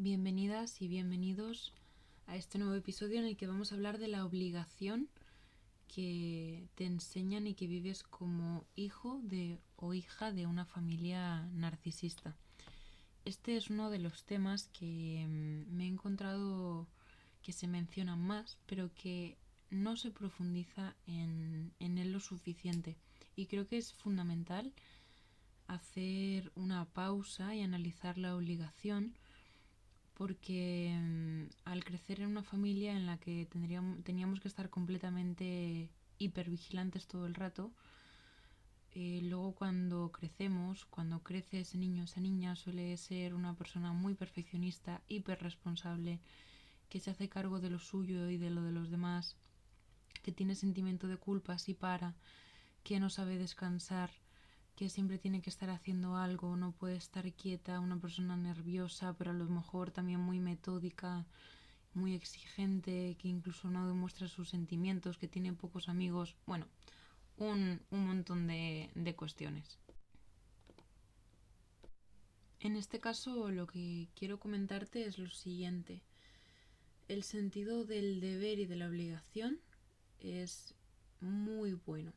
Bienvenidas y bienvenidos a este nuevo episodio en el que vamos a hablar de la obligación que te enseñan y que vives como hijo o hija de una familia narcisista. Este es uno de los temas que me he encontrado que se mencionan más, pero que no se profundiza en él lo suficiente. Y creo que es fundamental hacer una pausa y analizar la obligación, porque al crecer en una familia en la que teníamos que estar completamente hipervigilantes todo el rato, luego cuando crece ese niño o esa niña, suele ser una persona muy perfeccionista, hiperresponsable, que se hace cargo de lo suyo y de lo de los demás, que tiene sentimiento de culpa si para, que no sabe descansar, que siempre tiene que estar haciendo algo, no puede estar quieta, una persona nerviosa, pero a lo mejor también muy metódica, muy exigente, que incluso no demuestra sus sentimientos, que tiene pocos amigos, bueno, un montón de cuestiones. En este caso lo que quiero comentarte es lo siguiente. El sentido del deber y de la obligación es muy bueno.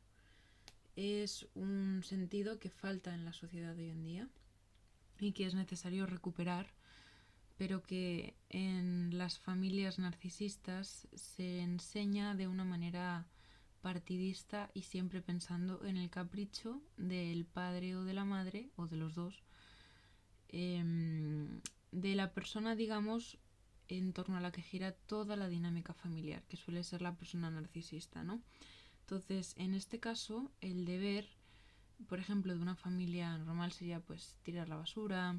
Es un sentido que falta en la sociedad de hoy en día y que es necesario recuperar, pero que en las familias narcisistas se enseña de una manera partidista y siempre pensando en el capricho del padre o de la madre, o de los dos, de la persona, digamos, en torno a la que gira toda la dinámica familiar, que suele ser la persona narcisista, ¿no? Entonces, en este caso, el deber, por ejemplo, de una familia normal sería pues tirar la basura,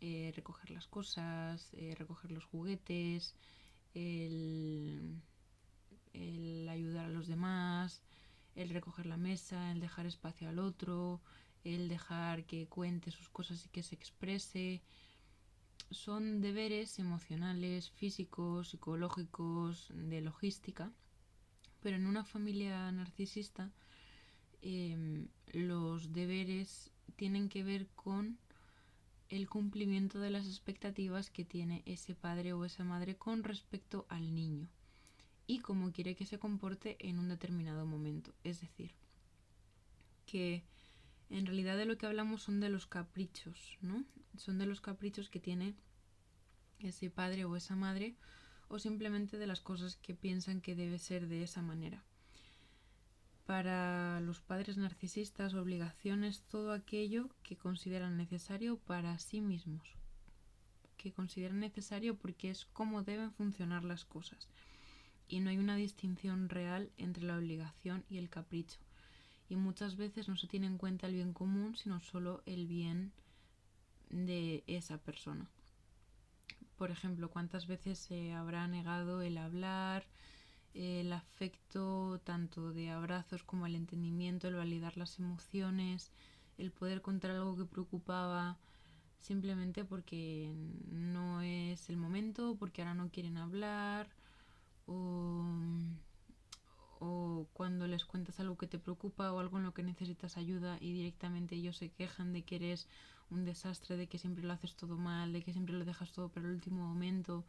recoger las cosas, recoger los juguetes, el, el ayudar a los demás, el recoger la mesa, el dejar espacio al otro, el dejar que cuente sus cosas y que se exprese. Son deberes emocionales, físicos, psicológicos, de logística, pero en una familia narcisista los deberes tienen que ver con el cumplimiento de las expectativas que tiene ese padre o esa madre con respecto al niño y cómo quiere que se comporte en un determinado momento. Es decir, que en realidad de lo que hablamos son de los caprichos, ¿no? Son de los caprichos que tiene ese padre o esa madre, o simplemente de las cosas que piensan que debe ser de esa manera. Para los padres narcisistas, obligación es todo aquello que consideran necesario para sí mismos, que consideran necesario porque es cómo deben funcionar las cosas. Y no hay una distinción real entre la obligación y el capricho. Y muchas veces no se tiene en cuenta el bien común, sino solo el bien de esa persona. Por ejemplo, ¿cuántas veces se habrá negado el hablar, el afecto, tanto de abrazos como el entendimiento, el validar las emociones, el poder contar algo que preocupaba, simplemente porque no es el momento, porque ahora no quieren hablar, o, o cuando les cuentas algo que te preocupa o algo en lo que necesitas ayuda y directamente ellos se quejan de que eres un desastre, de que siempre lo haces todo mal, de que siempre lo dejas todo para el último momento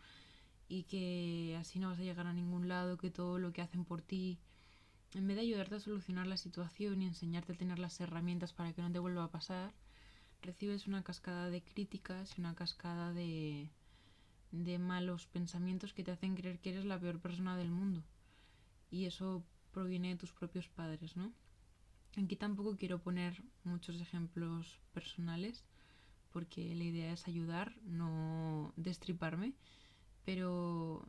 y que así no vas a llegar a ningún lado, que todo lo que hacen por ti, en vez de ayudarte a solucionar la situación y enseñarte a tener las herramientas para que no te vuelva a pasar, recibes una cascada de críticas y una cascada de malos pensamientos que te hacen creer que eres la peor persona del mundo. Y eso proviene de tus propios padres, ¿no? Aquí tampoco quiero poner muchos ejemplos personales porque la idea es ayudar, no destriparme, pero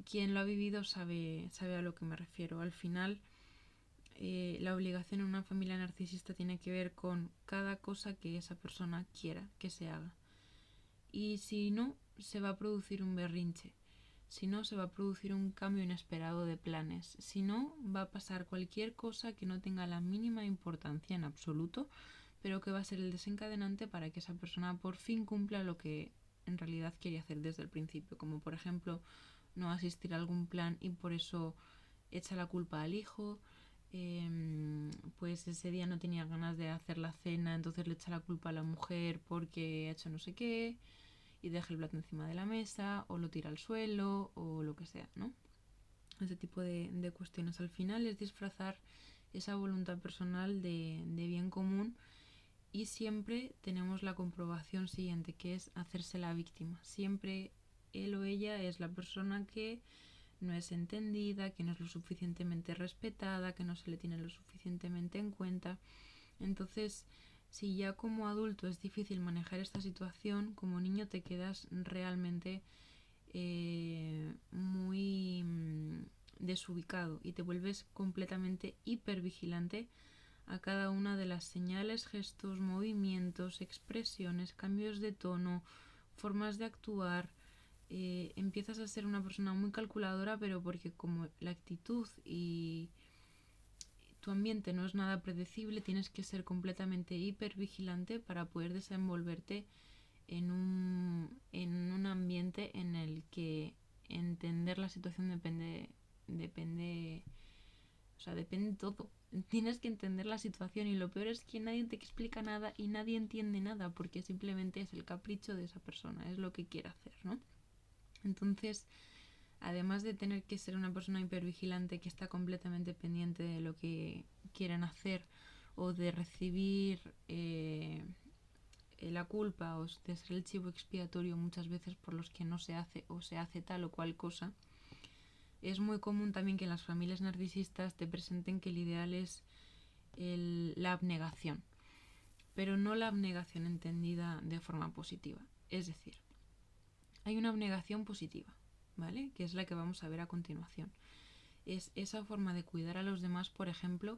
quien lo ha vivido sabe a lo que me refiero. Al final, la obligación en una familia narcisista tiene que ver con cada cosa que esa persona quiera que se haga. Y si no, se va a producir un berrinche. Si no, se va a producir un cambio inesperado de planes. Si no, va a pasar cualquier cosa que no tenga la mínima importancia en absoluto, pero que va a ser el desencadenante para que esa persona por fin cumpla lo que en realidad quería hacer desde el principio. Como por ejemplo, no asistir a algún plan y por eso echa la culpa al hijo. Pues ese día no tenía ganas de hacer la cena, entonces le echa la culpa a la mujer porque ha hecho no sé qué. y deja el plato encima de la mesa o lo tira al suelo o lo que sea, ¿no? Ese tipo de cuestiones. Al final es disfrazar esa voluntad personal de bien común y siempre tenemos la comprobación siguiente, que es hacerse la víctima. Siempre él o ella es la persona que no es entendida, que no es lo suficientemente respetada, que no se le tiene lo suficientemente en cuenta. Entonces, si ya como adulto es difícil manejar esta situación, como niño te quedas realmente muy desubicado y te vuelves completamente hipervigilante a cada una de las señales, gestos, movimientos, expresiones, cambios de tono, formas de actuar. Empiezas a ser una persona muy calculadora, pero porque como la actitud y tu ambiente no es nada predecible, tienes que ser completamente hipervigilante para poder desenvolverte en un ambiente en el que entender la situación depende depende todo. Tienes que entender la situación y lo peor es que nadie te explica nada y nadie entiende nada porque simplemente es el capricho de esa persona, es lo que quiere hacer, ¿no? Entonces, además de tener que ser una persona hipervigilante que está completamente pendiente de lo que quieren hacer o de recibir la culpa o de ser el chivo expiatorio muchas veces por los que no se hace o se hace tal o cual cosa, es muy común también que en las familias narcisistas te presenten que el ideal es la abnegación, pero no la abnegación entendida de forma positiva. Es decir, hay una abnegación positiva, ¿vale? Que es la que vamos a ver a continuación. Es esa forma de cuidar a los demás, por ejemplo,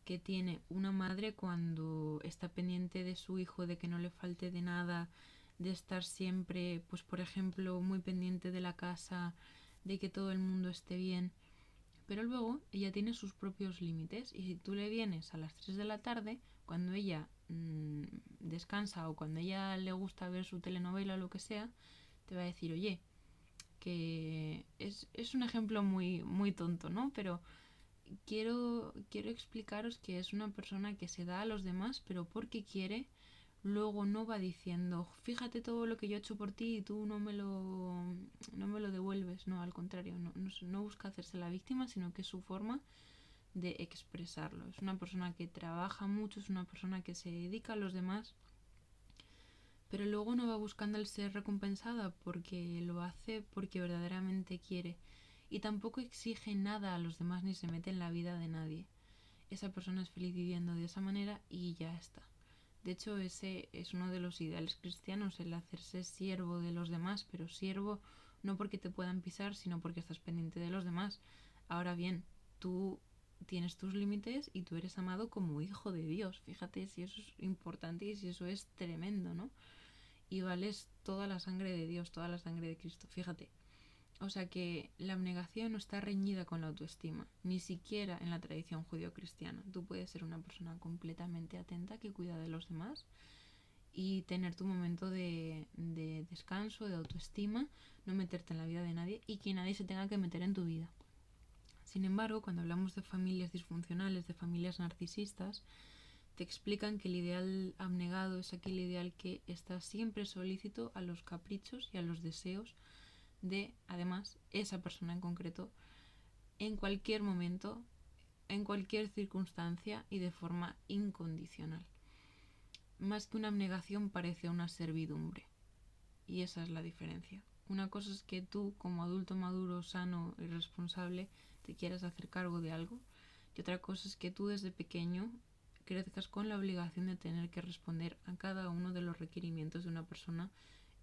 que tiene una madre cuando está pendiente de su hijo, de que no le falte de nada, de estar siempre, pues por ejemplo, muy pendiente de la casa, de que todo el mundo esté bien. Pero luego ella tiene sus propios límites y si tú le vienes a las 3 de la tarde, cuando ella descansa o cuando ella le gusta ver su telenovela o lo que sea, te va a decir, oye, que es un ejemplo muy, muy tonto, ¿no? Pero quiero explicaros que es una persona que se da a los demás, pero porque quiere, luego no va diciendo, fíjate todo lo que yo he hecho por ti y tú no me lo devuelves. No, al contrario, no busca hacerse la víctima, sino que es su forma de expresarlo. Es una persona que trabaja mucho, es una persona que se dedica a los demás, pero luego no va buscando el ser recompensada porque lo hace porque verdaderamente quiere. Y tampoco exige nada a los demás ni se mete en la vida de nadie. Esa persona es feliz viviendo de esa manera y ya está. De hecho, ese es uno de los ideales cristianos, el hacerse siervo de los demás, pero siervo no porque te puedan pisar, sino porque estás pendiente de los demás. Ahora bien, tú tienes tus límites y tú eres amado como hijo de Dios. Fíjate si eso es importante y si eso es tremendo, ¿no? Y vales toda la sangre de Dios, toda la sangre de Cristo. Fíjate. O sea que la abnegación no está reñida con la autoestima, ni siquiera en la tradición judío-cristiana. Tú puedes ser una persona completamente atenta que cuida de los demás y tener tu momento de descanso, de autoestima, no meterte en la vida de nadie y que nadie se tenga que meter en tu vida. Sin embargo, cuando hablamos de familias disfuncionales, de familias narcisistas, te explican que el ideal abnegado es aquel ideal que está siempre solícito a los caprichos y a los deseos de, además, esa persona en concreto, en cualquier momento, en cualquier circunstancia y de forma incondicional. Más que una abnegación parece una servidumbre. Y esa es la diferencia. Una cosa es que tú, como adulto maduro, sano y responsable, te quieras hacer cargo de algo. Y otra cosa es que tú desde pequeño crezcas con la obligación de tener que responder a cada uno de los requerimientos de una persona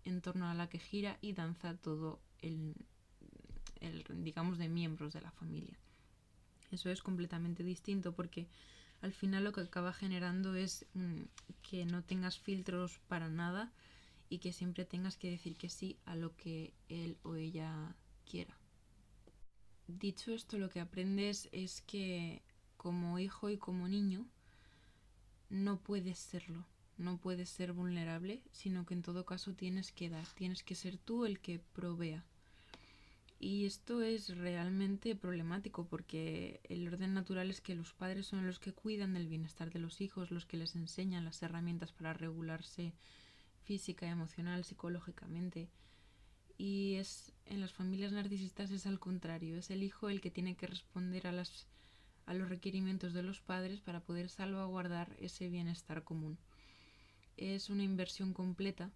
en torno a la que gira y danza todo el digamos, de miembros de la familia. Eso es completamente distinto porque al final lo que acaba generando es que no tengas filtros para nada y que siempre tengas que decir que sí a lo que él o ella quiera. Dicho esto, lo que aprendes es que como hijo y como niño no puedes serlo, no puedes ser vulnerable, sino que en todo caso tienes que dar, tienes que ser tú el que provea. Y esto es realmente problemático porque el orden natural es que los padres son los que cuidan del bienestar de los hijos, los que les enseñan las herramientas para regularse física, emocional, psicológicamente. Y en las familias narcisistas es al contrario, es el hijo el que tiene que responder a los requerimientos de los padres para poder salvaguardar ese bienestar común. Es una inversión completa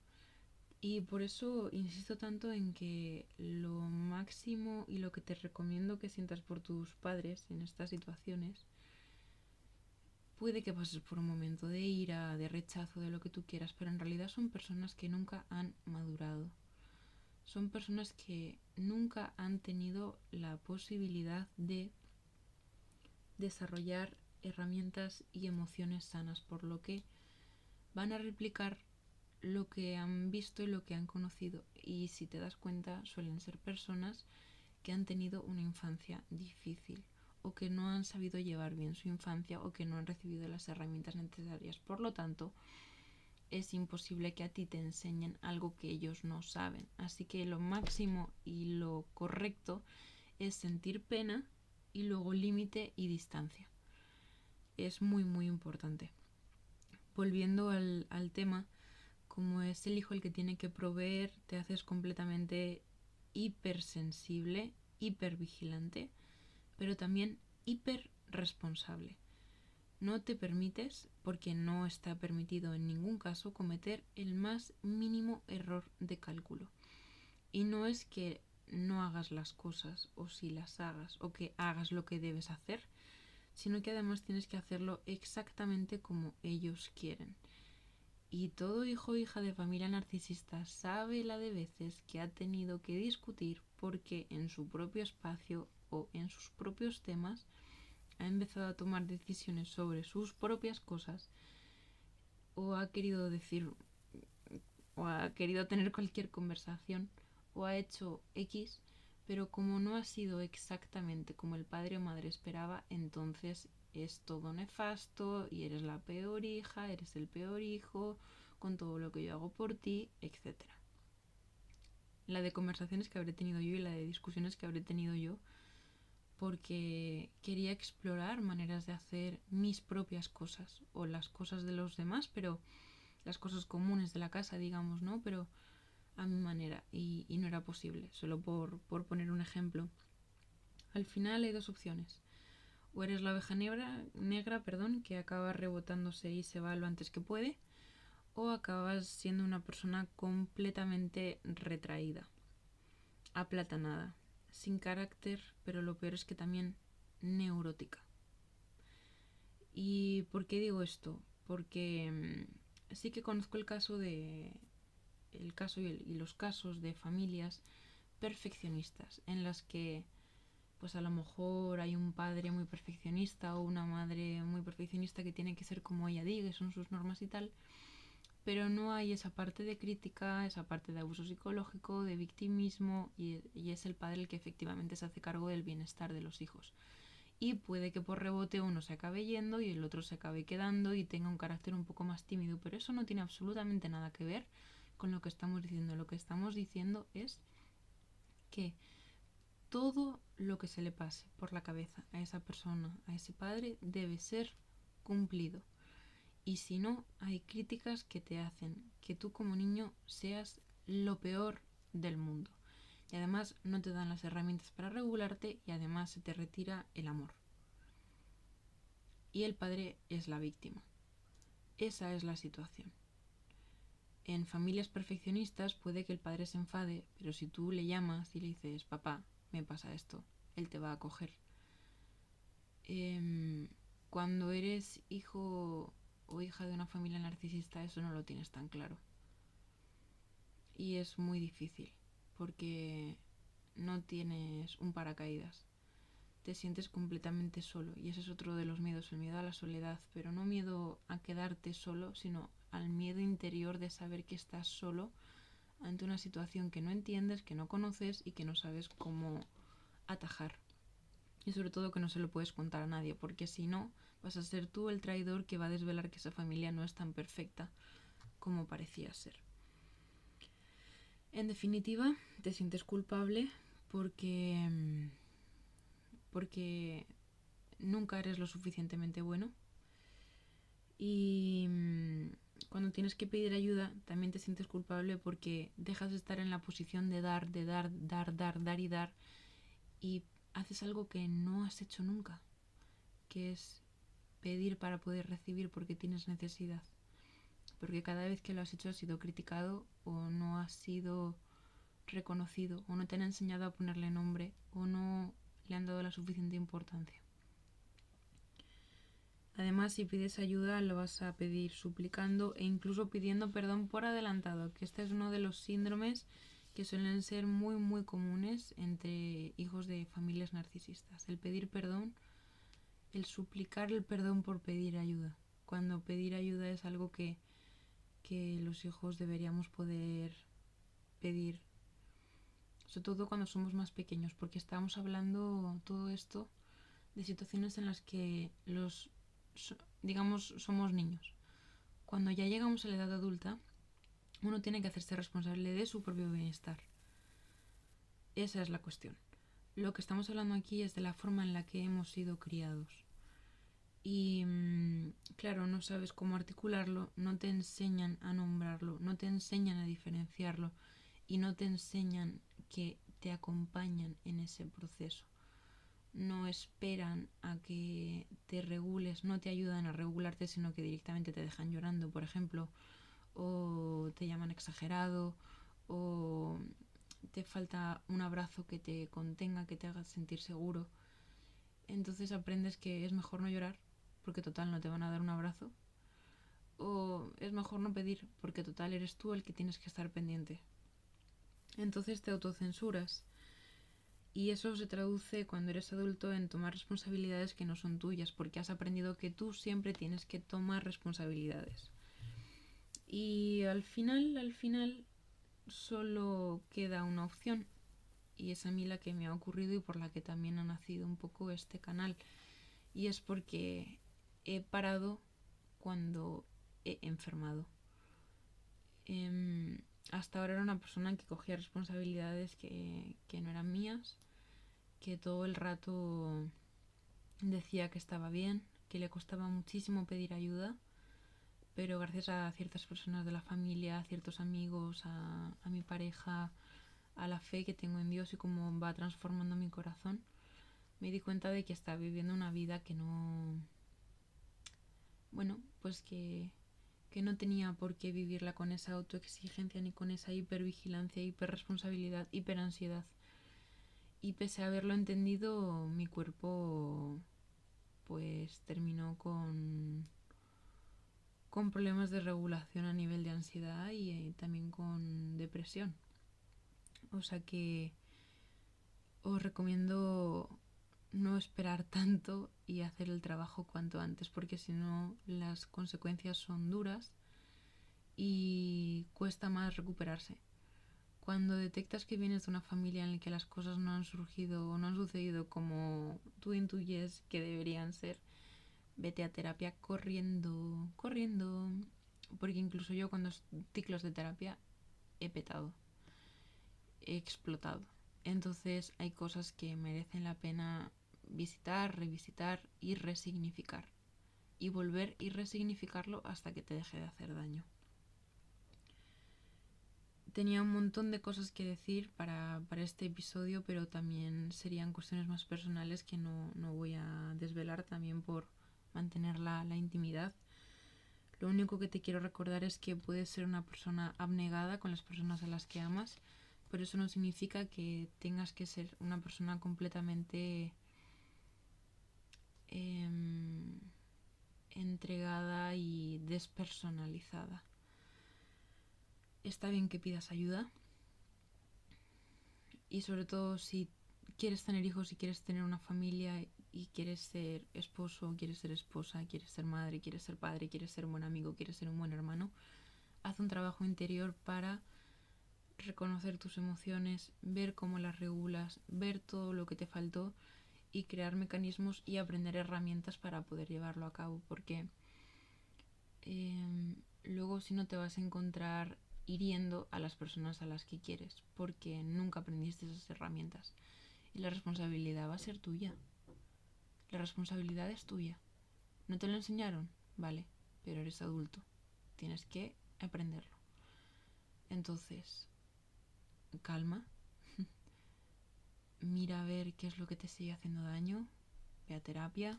y por eso insisto tanto en que lo máximo y lo que te recomiendo que sientas por tus padres en estas situaciones, puede que pases por un momento de ira, de rechazo, de lo que tú quieras, pero en realidad son personas que nunca han madurado. Son personas que nunca han tenido la posibilidad de desarrollar herramientas y emociones sanas, por lo que van a replicar lo que han visto y lo que han conocido. Y si te das cuenta, suelen ser personas que han tenido una infancia difícil o que no han sabido llevar bien su infancia o que no han recibido las herramientas necesarias. Por lo tanto, es imposible que a ti te enseñen algo que ellos no saben. Así que lo máximo y lo correcto es sentir pena y luego límite y distancia. Es muy muy importante. Volviendo al tema, como es el hijo el que tiene que proveer, te haces completamente hipersensible, hipervigilante, pero también hiperresponsable. No te permites, porque no está permitido en ningún caso, cometer el más mínimo error de cálculo. Y no es que no hagas las cosas o si las hagas o que hagas lo que debes hacer, sino que además tienes que hacerlo exactamente como ellos quieren. Y todo hijo o hija de familia narcisista sabe la de veces que ha tenido que discutir porque en su propio espacio o en sus propios temas ha empezado a tomar decisiones sobre sus propias cosas o ha querido decir o ha querido tener cualquier conversación o ha hecho X, pero como no ha sido exactamente como el padre o madre esperaba, entonces es todo nefasto y eres la peor hija, eres el peor hijo, con todo lo que yo hago por ti, etc. La de conversaciones que habré tenido yo y la de discusiones que habré tenido yo, porque quería explorar maneras de hacer mis propias cosas o las cosas de los demás, pero las cosas comunes de la casa, digamos, ¿no? Pero a mi manera y no era posible, solo por poner un ejemplo. Al final hay dos opciones. O eres la oveja negra, que acaba rebotándose y se va lo antes que puede, o acabas siendo una persona completamente retraída, aplatanada, sin carácter, pero lo peor es que también neurótica. ¿Y por qué digo esto? Porque sí que conozco el caso y los casos de familias perfeccionistas en las que pues a lo mejor hay un padre muy perfeccionista o una madre muy perfeccionista que tiene que ser como ella diga, son sus normas y tal, pero no hay esa parte de crítica, esa parte de abuso psicológico, de victimismo y es el padre el que efectivamente se hace cargo del bienestar de los hijos. Y puede que por rebote uno se acabe yendo y el otro se acabe quedando y tenga un carácter un poco más tímido, pero eso no tiene absolutamente nada que ver con lo que estamos diciendo. Lo que estamos diciendo es que todo lo que se le pase por la cabeza a esa persona, a ese padre, debe ser cumplido. Y si no, hay críticas que te hacen que tú como niño seas lo peor del mundo. Y además no te dan las herramientas para regularte y además se te retira el amor. Y el padre es la víctima. Esa es la situación. En familias perfeccionistas puede que el padre se enfade, pero si tú le llamas y le dices, papá, me pasa esto, él te va a acoger. Cuando eres hijo o hija de una familia narcisista, eso no lo tienes tan claro. Y es muy difícil, porque no tienes un paracaídas. Te sientes completamente solo, y ese es otro de los miedos, el miedo a la soledad, pero no miedo a quedarte solo, sino al miedo interior de saber que estás solo ante una situación que no entiendes, que no conoces y que no sabes cómo atajar. Y sobre todo que no se lo puedes contar a nadie, porque si no, vas a ser tú el traidor que va a desvelar que esa familia no es tan perfecta como parecía ser. En definitiva, te sientes culpable porque nunca eres lo suficientemente bueno y cuando tienes que pedir ayuda también te sientes culpable porque dejas de estar en la posición de dar y dar y haces algo que no has hecho nunca, que es pedir para poder recibir porque tienes necesidad. Porque cada vez que lo has hecho has sido criticado o no has sido reconocido o no te han enseñado a ponerle nombre o no le han dado la suficiente importancia. Además, si pides ayuda lo vas a pedir suplicando e incluso pidiendo perdón por adelantado, que este es uno de los síndromes que suelen ser muy comunes entre hijos de familias narcisistas. El pedir perdón, el suplicar el perdón por pedir ayuda, cuando pedir ayuda es algo que los hijos deberíamos poder pedir, sobre todo cuando somos más pequeños, porque estamos hablando todo esto de situaciones en las que digamos, somos niños. Cuando ya llegamos a la edad adulta, uno tiene que hacerse responsable de su propio bienestar. Esa es la cuestión. Lo que estamos hablando aquí es de la forma en la que hemos sido criados. Y claro, no sabes cómo articularlo, no te enseñan a nombrarlo, no te enseñan a diferenciarlo y no te enseñan que te acompañan en ese proceso. No esperan a que te regules, no te ayudan a regularte, sino que directamente te dejan llorando, por ejemplo, o te llaman exagerado, o te falta un abrazo que te contenga, que te haga sentir seguro. Entonces aprendes que es mejor no llorar, porque total no te van a dar un abrazo, o es mejor no pedir, porque total eres tú el que tienes que estar pendiente. Entonces te autocensuras. Y eso se traduce cuando eres adulto en tomar responsabilidades que no son tuyas, porque has aprendido que tú siempre tienes que tomar responsabilidades. Y al final, solo queda una opción. Y es a mí la que me ha ocurrido y por la que también ha nacido un poco este canal. Y es porque he parado cuando he enfermado. Hasta ahora era una persona que cogía responsabilidades que no eran mías, que todo el rato decía que estaba bien, que le costaba muchísimo pedir ayuda, pero gracias a ciertas personas de la familia, a ciertos amigos, a mi pareja, a la fe que tengo en Dios y cómo va transformando mi corazón, me di cuenta de que estaba viviendo una vida que no... Bueno, pues que no tenía por qué vivirla con esa autoexigencia ni con esa hipervigilancia, hiperresponsabilidad, hiperansiedad. Y pese a haberlo entendido, mi cuerpo pues terminó con problemas de regulación a nivel de ansiedad y también con depresión. O sea que os recomiendo no esperar tanto y hacer el trabajo cuanto antes, porque si no las consecuencias son duras y cuesta más recuperarse. Cuando detectas que vienes de una familia en la que las cosas no han surgido o no han sucedido como tú intuyes que deberían ser, vete a terapia corriendo, porque incluso yo cuando ciclos de terapia he petado, he explotado. Entonces hay cosas que merecen la pena visitar, revisitar y resignificar. Y volver y resignificarlo hasta que te deje de hacer daño. Tenía un montón de cosas que decir para este episodio, pero también serían cuestiones más personales que no voy a desvelar también por mantener la intimidad. Lo único que te quiero recordar es que puedes ser una persona abnegada con las personas a las que amas, pero eso no significa que tengas que ser una persona completamente entregada y despersonalizada. Está bien que pidas ayuda y sobre todo si quieres tener hijos, si quieres tener una familia y quieres ser esposo, quieres ser esposa, quieres ser madre, quieres ser padre, quieres ser un buen amigo, quieres ser un buen hermano, haz un trabajo interior para reconocer tus emociones, ver cómo las regulas, ver todo lo que te faltó y crear mecanismos y aprender herramientas para poder llevarlo a cabo, porque luego si no te vas a encontrar hiriendo a las personas a las que quieres, porque nunca aprendiste esas herramientas y la responsabilidad va a ser tuya. La responsabilidad es tuya. ¿No te lo enseñaron? Vale, pero eres adulto. tienes que aprenderlo. Entonces, calma, mira a ver qué es lo que te sigue haciendo daño, ve a terapia,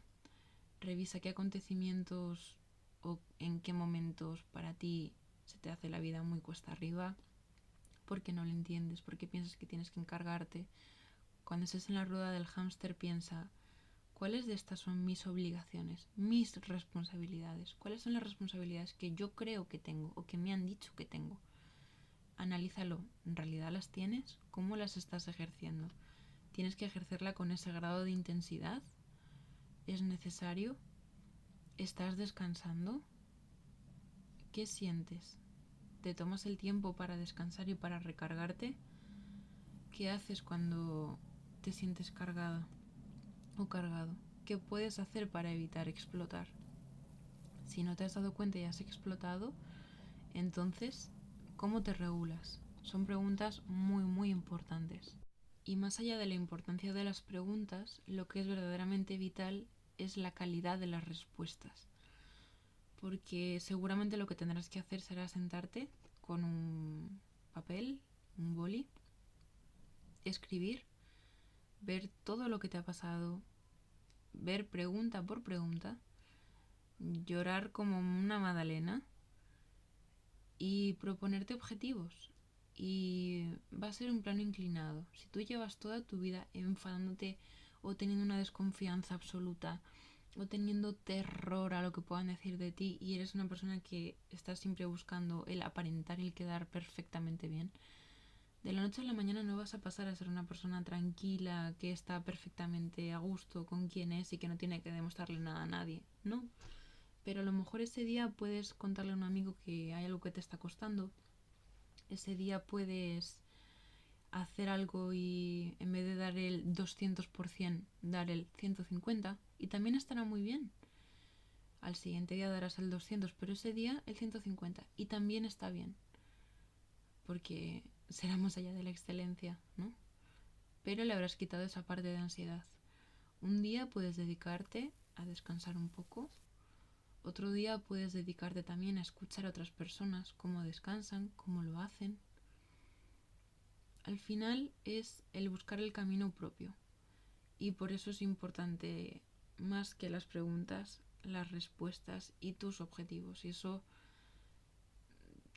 revisa qué acontecimientos o en qué momentos para ti se te hace la vida muy cuesta arriba, porque no lo entiendes, porque piensas que tienes que encargarte. Cuando estés en la rueda del hámster, piensa, ¿cuáles de estas son mis obligaciones, mis responsabilidades? ¿Cuáles son las responsabilidades que yo creo que tengo o que me han dicho que tengo? Analízalo, ¿en realidad las tienes? ¿Cómo las estás ejerciendo? ¿Tienes que ejercerla con ese grado de intensidad? ¿Es necesario? ¿Estás descansando? ¿Qué sientes? ¿Te tomas el tiempo para descansar y para recargarte? ¿Qué haces cuando te sientes cargada o cargado? ¿Qué puedes hacer para evitar explotar? Si no te has dado cuenta y has explotado, entonces, ¿cómo te regulas? Son preguntas muy, muy importantes. Y más allá de la importancia de las preguntas, lo que es verdaderamente vital es la calidad de las respuestas. Porque seguramente lo que tendrás que hacer será sentarte con un papel, un boli, escribir, ver todo lo que te ha pasado, ver pregunta por pregunta, llorar como una magdalena y proponerte objetivos. Y va a ser un plano inclinado. Si tú llevas toda tu vida enfadándote o teniendo una desconfianza absoluta o teniendo terror a lo que puedan decir de ti y eres una persona que está siempre buscando el aparentar y el quedar perfectamente bien, de la noche a la mañana no vas a pasar a ser una persona tranquila, que está perfectamente a gusto con quien es y que no tiene que demostrarle nada a nadie. No. Pero a lo mejor ese día puedes contarle a un amigo que hay algo que te está costando. Ese día puedes hacer algo y en vez de dar el 200%, dar el 150%, y también estará muy bien. Al siguiente día darás el 200, pero ese día el 150, y también está bien. Porque será más allá de la excelencia, ¿no? Pero le habrás quitado esa parte de ansiedad. Un día puedes dedicarte a descansar un poco. Otro día puedes dedicarte también a escuchar a otras personas, cómo descansan, cómo lo hacen. Al final es el buscar el camino propio. Y por eso es importante, más que las preguntas, las respuestas y tus objetivos. Y eso,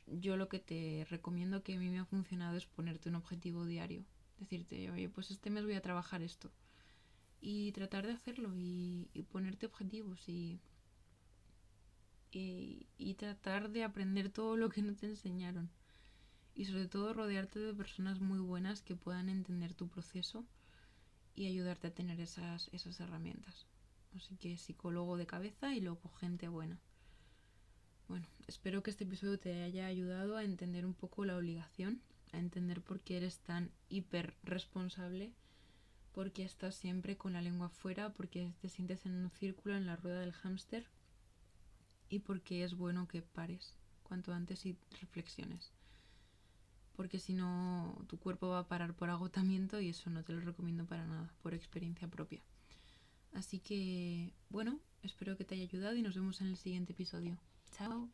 yo lo que te recomiendo que a mí me ha funcionado es ponerte un objetivo diario. Decirte, oye, pues este mes voy a trabajar esto. Y tratar de hacerlo y ponerte objetivos y tratar de aprender todo lo que no te enseñaron. Y sobre todo rodearte de personas muy buenas que puedan entender tu proceso y ayudarte a tener esas herramientas. Así que psicólogo de cabeza y luego gente buena. Bueno, espero que este episodio te haya ayudado a entender un poco la obligación, a entender por qué eres tan hiper responsable, por qué estás siempre con la lengua afuera, porque te sientes en un círculo en la rueda del hámster y porque es bueno que pares cuanto antes y reflexiones. Porque si no, tu cuerpo va a parar por agotamiento y eso no te lo recomiendo para nada, por experiencia propia. Así que, bueno, espero que te haya ayudado y nos vemos en el siguiente episodio. Chao.